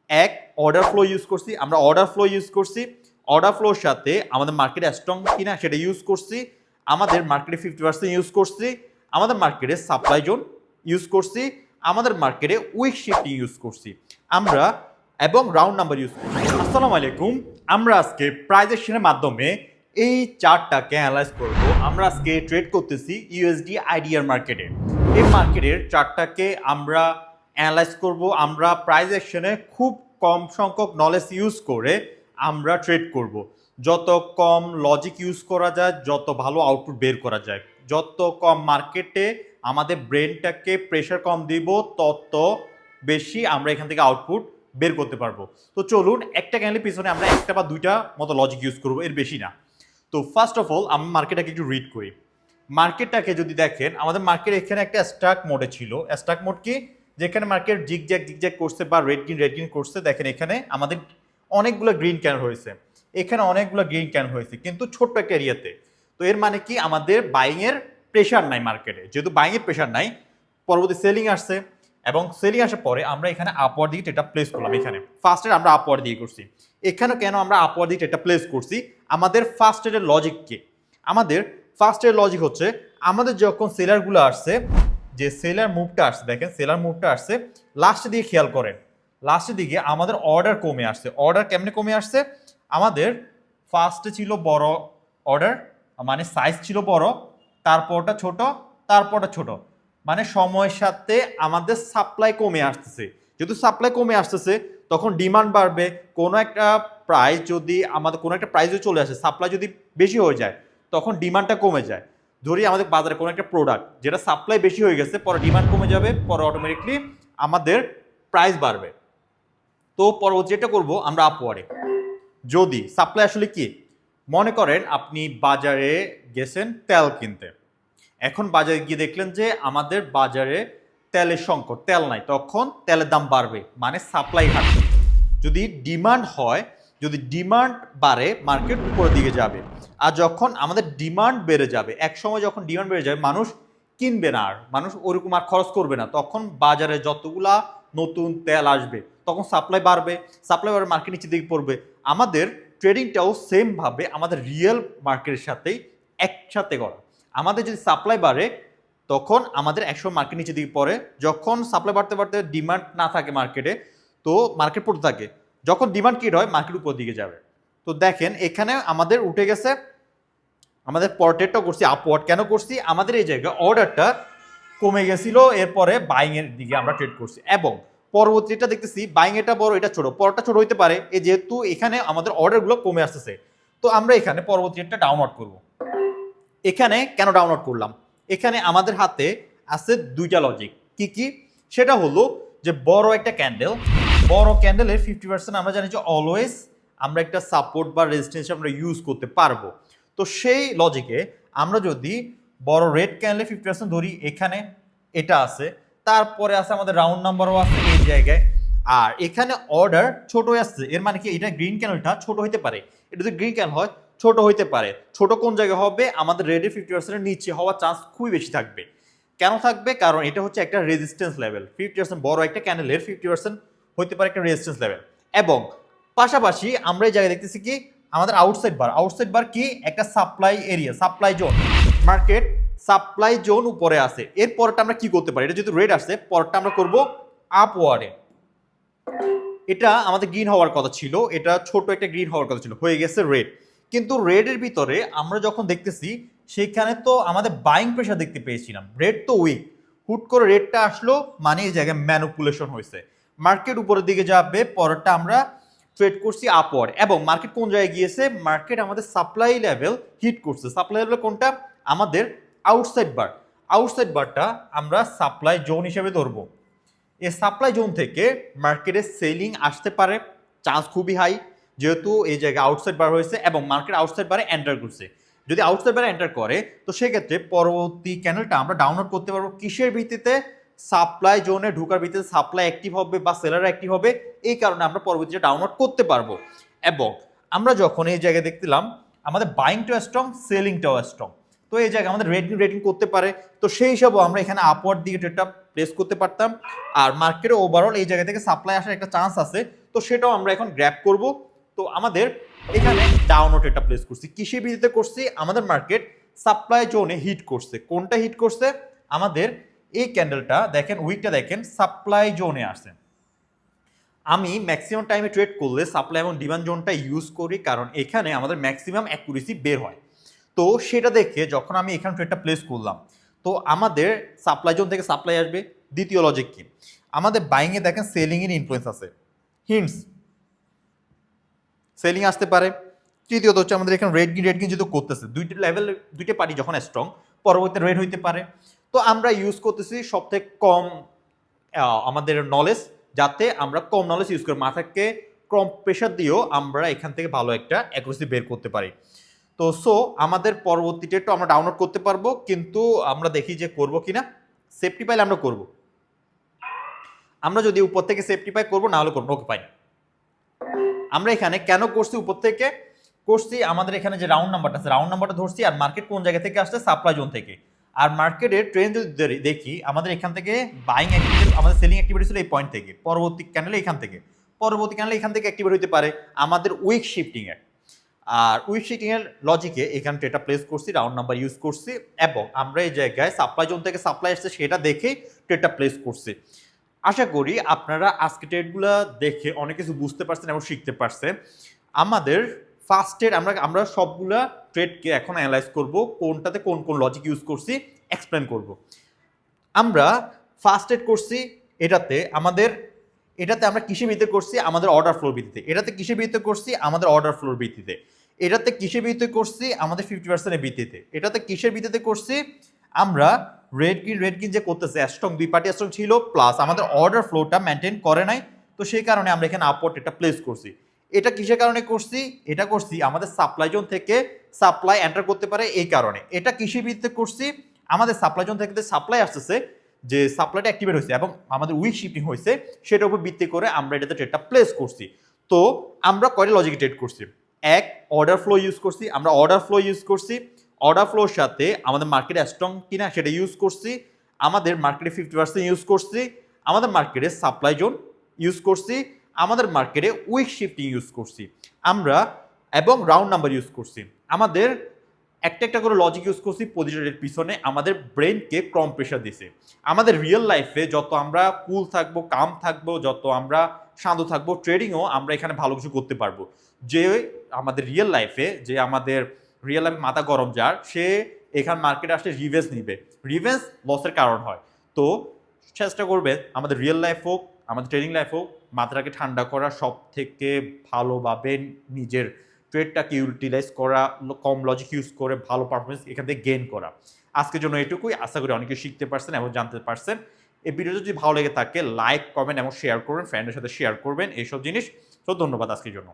এক order flow use করছি, আমরা অর্ডার ফ্লো ইউজ করছি, অর্ডার ফ্লোর সাথে আমাদের মার্কেটে স্ট্রং কিনা সেটা ইউজ করছি, আমাদের মার্কেটে 50% ইউজ করছি, আমাদের মার্কেটে সাপ্লাই জোন ইউজ করছি, আমাদের মার্কেটে উইক শিফটিং ইউজ করছি আমরা, এবং রাউন্ড নাম্বার ইউজ করছি। আসসালামু আলাইকুম, আমরা আজকে প্রাইজেশনের মাধ্যমে এই চার্টটাকে অ্যানালাইজ করব। আমরা আজকে ট্রেড করতেছি ইউএসডি আইডিআর মার্কেটে। এই মার্কেটের চার্টটাকে আমরা অ্যানালাইজ করব। আমরা প্রাইজেশনে খুব কম সংখ্যক নলেজ ইউজ করে আমরা ট্রেড করব। যত কম লজিক ইউজ করা যায়, যত ভালো আউটপুট বের করা যায়, যত কম মার্কেটে আমাদের ব্রেনটাকে প্রেশার কম দিব, তত বেশি আমরা এখান থেকে আউটপুট বের করতে পারবো। তো চলুন একটা ক্যান্ডেলের পিছনে আমরা একটা বা দুইটা মতো লজিক ইউজ করবো, এর বেশি না। তো ফার্স্ট অফ অল আমরা মার্কেটটাকে একটু রিড করি। মার্কেটটাকে যদি দেখেন, আমাদের মার্কেট এখানে একটা স্ট্রাক মোডে ছিল। স্ট্রাক মোড কি? যেখানে মার্কেট জিগজ্যাগ করছে বা রেড গ্রিন করছে। দেখেন এখানে আমাদের অনেকগুলো গ্রিন ক্যান্ডেল হয়েছে, এখানে অনেকগুলো গ্রিন ক্যান্ডেল হয়েছে, কিন্তু ছোট্ট একটা এরিয়াতে। তো এর মানে কি আমাদের বাইং এর প্রেশার নাই মার্কেটে। যেহেতু বাইং এর প্রেশার নাই, পরবর্তী সেলিং আসছে, এবং সেলিং আসার পরে আমরা এখানে আপওয়ার্ড দিকে এটা প্লেস করলাম। এখানে ফার্স্টে আমরা আপওয়ার্ড দিয়ে করছি। এখানে কেন আমরা আপওয়ার্ড দিকে এটা প্লেস করছি? আমাদের ফার্স্ট এর লজিক কি? আমাদের ফার্স্ট এর লজিক হচ্ছে, আমাদের যখন সেলারগুলো আসছে, যে সেলার মুভটা আসছে, দেখেন সেলার মুভটা আসছে, লাস্টের দিকে খেয়াল করেন, লাস্টের দিকে আমাদের অর্ডার কমে আসছে। অর্ডার কেমনে কমে আসছে? আমাদের ফার্স্টে ছিল বড় অর্ডার, মানে সাইজ ছিল বড়, তারপরটা ছোট, তারপরটা ছোট, মানে সময়ের সাথে আমাদের সাপ্লাই কমে আসতেছে। যেহেতু সাপ্লাই কমে আসতেছে, তখন ডিমান্ড বাড়বে। কোনো একটা প্রাইস যদি আমাদের কোনো একটা প্রাইসে চলে আসে, সাপ্লাই যদি বেশি হয়ে যায়, তখন ডিমান্ডটা কমে যায়। ধরি আমাদের বাজারে কোনো একটা প্রোডাক্ট যেটা সাপ্লাই বেশি হয়ে গেছে, পরে ডিমান্ড কমে যাবে, পরে অটোমেটিকলি আমাদের প্রাইস বাড়বে। তো পরবর্তী যেটা করবো আমরা আপওয়ার্ডে। যদি সাপ্লাই আসলে কি, মনে করেন আপনি বাজারে গেছেন তেল কিনতে, এখন বাজারে গিয়ে দেখলেন যে আমাদের বাজারে তেলের সংকট, তেল নাই, তখন তেলের দাম বাড়বে, মানে সাপ্লাই ঘাটতি। যদি ডিমান্ড হয়, যদি ডিমান্ড বাড়ে, মার্কেট উপরের দিকে যাবে। আর যখন আমাদের ডিমান্ড বেড়ে যাবে, এক সময় যখন ডিমান্ড বেড়ে যাবে, মানুষ কিনবে না, আর মানুষ ওরকম আর খরচ করবে না, তখন বাজারে যতগুলা নতুন তেল আসবে, তখন সাপ্লাই বাড়বে, সাপ্লাই বাড়বে, মার্কেট নিচের দিকে পড়বে। আমাদের ট্রেডিংটাও সেম ভাবে আমাদের রিয়েল মার্কেটের সাথেই একসাথে করা। আমাদের যদি সাপ্লাই বাড়ে, তখন আমাদের একসময় মার্কেট নিচের দিকে পড়ে। যখন সাপ্লাই বাড়তে বাড়তে ডিমান্ড না থাকে মার্কেটে, তো মার্কেট পড়তে থাকে। যখন ডিমান্ড ক্রিয়েট হয়, মার্কেট উপর দিকে যাবে। তো দেখেন এখানে আমাদের উঠে গেছে, আমাদের পরটেটটা করছি আপওয়ার্ড। কেন করছি? আমাদের এই জায়গায় অর্ডারটা কমে গেছিল, এরপরে বাইং এর দিকে আমরা ট্রেড করছি, এবং পরবর্তীটা দেখতেছি বাইং এটা বড়, এটা ছোট, পরটা ছোট হইতে পারে, এই যেহেতু এখানে আমাদের অর্ডারগুলো কমে আসতেছে, তো আমরা এখানে পরবর্তীটা ডাউনলোড করব। এখানে কেন ডাউনলোড করলাম? এখানে আমাদের হাতে আছে দুইটা লজিক। কি কি? সেটা হলো যে বড় একটা ক্যান্ডেল, বড় ক্যান্ডেলের 50% আমরা জানি যে অলওয়েজ আমরা একটা সাপোর্ট বা রেজিস্ট্যান্স আমরা ইউজ করতে পারবো। তো সেই লজিকে আমরা যদি বড় রেড ক্যান্ডেলে 50% ধরি, এখানে এটা আছে, তারপরে আছে আমাদের রাউন্ড নাম্বারও আছে এই জায়গায়, আর এখানে অর্ডার ছোট হয়ে আসছে, এর মানে কি এটা গ্রিন ক্যান্ডেলটা ছোট হইতে পারে। এটা যদি গ্রিন ক্যান্ডেল হয়, ছোট হইতে পারে। ছোট কোন জায়গায় হবে? আমাদের রেডের 50% নিচে হওয়ার চান্স খুবই বেশি থাকবে। কেন থাকবে? কারণ এটা হচ্ছে একটা রেজিস্ট্যান্স লেভেল। 50% বড় একটা ক্যান্ডেলের 50% হইতে পারে একটা রেজিস্ট্যান্স লেভেল। এবং পাশাপাশি আমরা এই জায়গায় দেখতেছি কি, আমাদের আউটসাইড বার। আউটসাইড বার কি? একটা supply area, supply zone. Market supply zone উপরে আছে। এর পরটা আমরা কি করতে পারি? এটা যেহেতু রেড আসছে, পরটা আমরা করব আপওয়ার্ডে। এটা আমাদের গ্রিন হওয়ার কথা ছিল, এটা ছোট একটা গ্রিন হওয়ার কথা ছিল, হয়ে গেছে রেড। কিন্তু রেডের ভিতরে আমরা যখন দেখতেছি, সেখানে তো আমাদের বাইং প্রেশার দেখতে পেয়েছিলাম, রেড তো উইক। হুট করে রেডটা আসলো, মানে এই জায়গায় ম্যানিপুলেশন হয়েছে, মার্কেট উপরের দিকে যাবে। পরেরটা আমরা ট্রেড করছি আপওয়ার্ড, এবং মার্কেট কোন জায়গায় গিয়েছে? মার্কেট আমাদের সাপ্লাই লেভেল হিট করছে। সাপ্লাই লেভেল কোনটা? আমাদের আউটসাইড বার। আউটসাইড বারটা আমরা সাপ্লাই জোন হিসেবে ধরবো। এই সাপ্লাই জোন থেকে মার্কেটে সেলিং আসতে পারে, চান্স খুবই হাই, যেহেতু এই জায়গায় আউটসাইড বার হয়েছে এবং মার্কেট আউটসাইড বারে এন্টার করছে। যদি আউটসাইড বারে এন্টার করে, তো সেক্ষেত্রে পরবর্তী ক্যান্ডেলটা আমরা ডাউনলোড করতে পারবো কিসের ভিত্তিতে? সাপ্লাই জোনে ঢোকার ভিত্তিতে সাপ্লাই অ্যাক্টিভ হবে বা সেলার অ্যাক্টিভ হবে, এই কারণে আমরা পরবর্তীতে ডাউনলোড করতে পারবো। এবং আমরা যখন এই জায়গায় দেখছিলাম আমাদের বাইংটাও স্ট্রং, সেলিংটাও স্ট্রং, তো এই জায়গায় আমাদের রেটিং করতে পারে। তো সেই হিসাবেও আমরা এখানে আপওয়ার্ড দিকে ট্রেডটা প্লেস করতে পারতাম। আর মার্কেটে ওভারঅল এই জায়গা থেকে সাপ্লাই আসার একটা চান্স আছে। তো সেটাও আমরা এখন গ্র্যাব করব। তো আমাদের এখানে ডাউনওয়ার্ড এটা প্লেস করছি, কিসের ভিত্তিতে করছি, আমাদের মার্কেট সাপ্লাই জোনে হিট করছে। কোনটা হিট করছে, আমাদের এই ক্যান্ডেলটা দেখেন, উইকটা দেখেন, সাপ্লাই জোনে আসছে। আমি ম্যাক্সিমাম টাইমে ট্রেড করলে সাপ্লাই এবং ডিমান্ড জোনটা ইউজ করি, কারণ এখানে আমাদের ম্যাক্সিমাম অ্যাকুরেসি বের হয়। তো সেটা দেখে যখন আমি এখানে ট্রেডটা প্লেস করলাম, তো আমাদের সাপ্লাই জোন থেকে সাপ্লাই আসবে। দ্বিতীয় লজিক কি, আমাদের বাইংয়ে দেখেন সেলিংয়ের ইনফ্লুয়েন্স আছে, হিন্টস সেলিং আসতে পারে। তৃতীয়ত হচ্ছে আমাদের এখানে রেড গিন যেহেতু করতেছে, দুইটা লেভেল, দুইটা পার্টি যখন স্ট্রং, পরবর্তীতে রেড হইতে পারে। তো আমরা ইউজ করতেছি সব থেকে কম আমাদের নলেজ, যাতে আমরা কম নলেজ ইউজ করি, মাথাকে কম প্রেশার দিয়েও আমরা এখান থেকে ভালো একটা অ্যাকুরেসি বের করতে পারি। তো সো আমাদের পরবর্তী ট্রেডটা আমরা ডাউনলোড করতে পারবো, কিন্তু আমরা দেখি যে করবো কিনা। সেফটি পাইলে আমরা করবো, আমরা যদি উপর থেকে সেফটি পাই করবো, না হলে করবো। ওকে পাই, আমরা এখানে কেন করছি উপর থেকে করছি, আমাদের এখানে যে রাউন্ড নাম্বারটা আছে, রাউন্ড নাম্বারটা ধরছি, আর মার্কেট কোন জায়গা থেকে আসছে, সাপ্লাই জোন থেকে। আর মার্কেটের ট্রেন্ড যদি দেখি, আমাদের এখান থেকে বাইং অ্যাক্টিভিটি, আমাদের সেলিং অ্যাক্টিভিটি ছিল এই পয়েন্ট থেকে, পরবর্তী ক্যান্ডেলে এখান থেকে, পরবর্তী ক্যান্ডেলে এখান থেকে অ্যাক্টিভেট হতে পারে আমাদের উইক শিফটিং এর। আর উইক শিফটিং এর লজিকে এখানে ট্রেডটা প্লেস করছি, রাউন্ড নাম্বার ইউজ করছি, এবং আমরা এই জায়গায় সাপ্লাই জোন থেকে সাপ্লাই আসছে সেটা দেখে ট্রেডটা প্লেস করছি। আশা করি আপনারা আজকে ট্রেডগুলো দেখে অনেক কিছু বুঝতে পারছেন এবং শিখতে পারছেন। আমাদের ফার্স্ট ট্রেড আমরা সবগুলা ট্রেডকে এখন অ্যানালাইজ করব, কোনটাতে কোন কোন লজিক ইউজ করছি এক্সপ্লেন করব। আমরা ফার্স্ট ট্রেড করছি এটাতে আমরা কিসের ভিত্তিতে করছি, আমাদের অর্ডার ফ্লোর ভিত্তিতে। এটাতে কিসের ভিত্তিতে করছি, আমাদের অর্ডার ফ্লোর ভিত্তিতে। এটাতে কিসের ভিত্তিতে করছি, আমাদের 50%-এর ভিত্তিতে। এটাতে কিসের ভিত্তিতে করছি, আমরা রেড গ্রিন যে করতেছে স্ট্রং, দুই পার্টি স্ট্রং ছিল, প্লাস আমাদের অর্ডার ফ্লোটা মেনটেন করে নাই, তো সেই কারণে আমরা এখানে আপওয়ার্ড এটা প্লেস করছি। এটা কিসের কারণে করছি, এটা করছি আমাদের সাপ্লাই জোন থেকে সাপ্লাই এন্টার করতে পারে এই কারণে। এটা কিসের ভিত্তিতে করছি, আমাদের সাপ্লাই জোন থেকে সাপ্লাই আসতেছে, যে সাপ্লাইটা অ্যাক্টিভেট হয়েছে এবং আমাদের উইক শিফটিং হয়েছে, সেটার উপর ভিত্তি করে আমরা এটাতে ট্রেডটা প্লেস করছি। তো আমরা কয়টা লজিকে ট্রেড করছি, এক, অর্ডার ফ্লো ইউজ করছি, আমরা অর্ডার ফ্লো ইউজ করছি, অর্ডার ফ্লোর সাথে আমাদের মার্কেটে স্ট্রং কিনা সেটা ইউজ করছি, আমাদের মার্কেটে 50% ইউজ করছি, আমাদের মার্কেটে সাপ্লাই জোন ইউজ করছি, আমাদের মার্কেটে উইক শিফটিং ইউজ করছি আমরা, এবং রাউন্ড নাম্বার ইউজ করছি। আমাদের একটা একটা করে লজিক ইউজ করছি, পজিশনের পিছনে আমাদের ব্রেনকে কম প্রেশার দিছে। আমাদের রিয়েল লাইফে যত আমরা কুল থাকবো, কাম থাকবো, যত আমরা শান্ত থাকবো, ট্রেডিংও আমরা এখানে ভালো কিছু করতে পারবো। যে আমাদের রিয়েল লাইফে মাথা গরম যার, সে এখান মার্কেটে আসলে রিভেন্স নিবে, রিভেন্স লসের কারণ হয়। তো চেষ্টা করবে আমাদের রিয়েল লাইফ হোক, আমাদের ট্রেডিং লাইফ হোক, মাথাটাকে ঠান্ডা করা, সব থেকে ভালোভাবে নিজের ট্রেডটাকে ইউটিলাইজ করা, কম লজিক ইউজ করে ভালো পারফরমেন্স এখান থেকে গেইন করা। আজকের জন্য এটুকুই, আশা করি অনেকে শিখতে পারছেন এবং জানতে পারছেন। এই ভিডিওটা যদি ভালো লেগে থাকে লাইক, কমেন্ট এবং শেয়ার করবেন, ফ্রেন্ডের সাথে শেয়ার করবেন এইসব জিনিস। তো ধন্যবাদ আজকের জন্য।